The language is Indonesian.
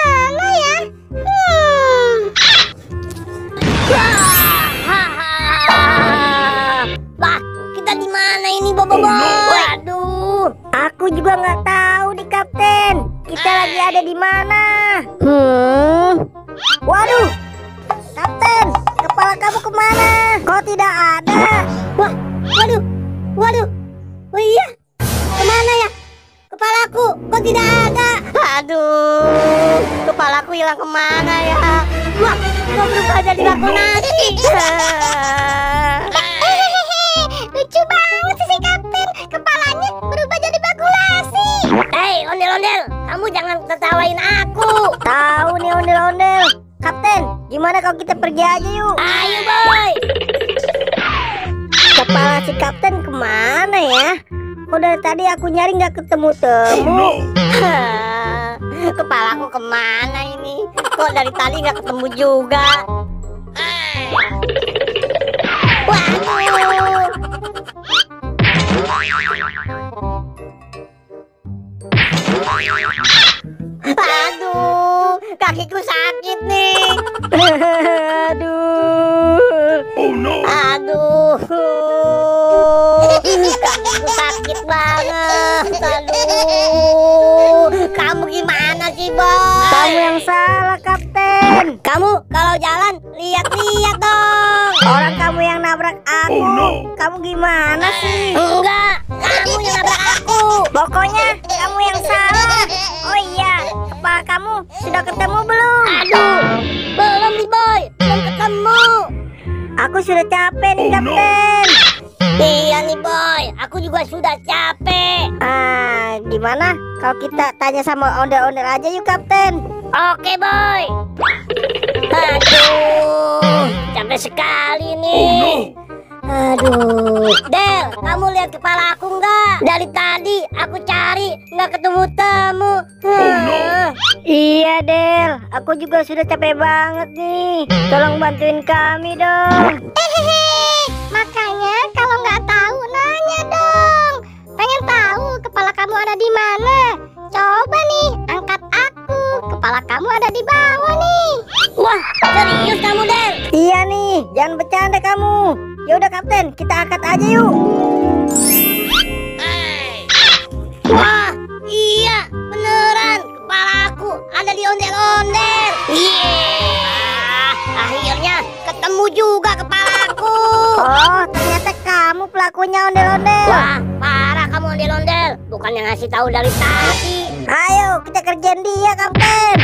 mana ya? Wah, kita di mana ini, Bobo? Waduh, aku juga nggak tahu nih Kapten. Kita lagi ada di mana? Waduh, Kapten, kepala kamu kemana? Kok tidak ada? Wah, waduh. Oh iya, kemana ya? Kepalaku, kok tidak ada? Aduh, kepalaku hilang kemana ya? Wah, kok berubah jadi bako nasi? Lucu banget sih si Kapten. Kepalanya berubah jadi bakulasi. Hei, ondel-ondel, kamu jangan ketawain aku. Tahu nih ondel-ondel. Kapten, gimana kalau kita pergi aja yuk? Ayo, boy. Kepala si Kapten kemana ya? Kok dari tadi aku nyari nggak ketemu-temu. Kepalaku kemana ini? Kok dari tadi nggak ketemu juga? Waduh. Aduh, kakiku sakit nih. Aduh. Aduh, kakiku sakit banget. Aduh, kamu gimana sih, Boy? Kamu yang salah Kapten. Kamu kalau jalan lihat-lihat dong. Orang kamu yang nabrak aku. Kamu gimana sih? Enggak, kamu yang nabrak aku. Pokoknya kamu yang salah. Oh iya, kepala kamu sudah ketemu belum? Aduh, belum nih, Boy. Belum ketemu. Aku sudah capek nih Kapten. Iya nih, Boy. Aku juga sudah capek. Gimana kalau kita tanya sama ondel-ondel aja yuk Kapten? Oke, Boy. Aduh, capek sekali nih. Aduh, Del, kamu lihat kepala aku nggak? Dari tadi aku cari nggak ketemu-temu. Iya Del, aku juga sudah capek banget nih. Tolong bantuin kami dong. Makanya kalau nggak tahu nanya dong. Pengen tahu kepala kamu ada di mana? Coba nih angkat aku. Kepala kamu ada di bawah nih. Wah, serius kamu, Del? Iya nih, jangan bercanda kamu. Ya udah Kapten, kita angkat aja yuk. Wah, iya, beneran. Kepalaku ada di ondel-ondel. Akhirnya ketemu juga kepalaku. Oh, ternyata kamu pelakunya ondel-ondel. Wah, parah kamu ondel-ondel. Bukannya ngasih tahu dari tadi. Ayo, kita kerjain dia Kapten.